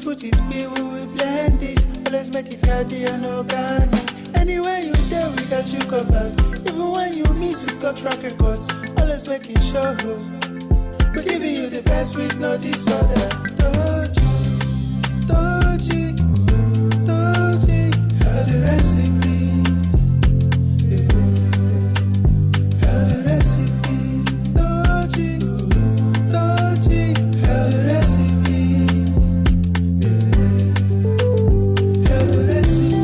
fruit it be, we will blend it. Always make it healthy and organic. Anywhere you there, we got you covered. Even when you miss, we've got track records. Always making sure we're giving you the best with no disorders. Toji, how the recipe. How the recipe. Toji, how the recipe. How the recipe.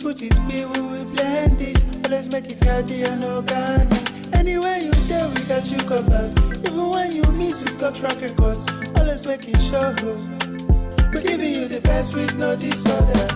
Fruit it be, we will blend it. Always make it healthy and organic. Anywhere you there, we got you covered. Even when you miss, we've got track records. Always making sure we're giving you the best with no disorders.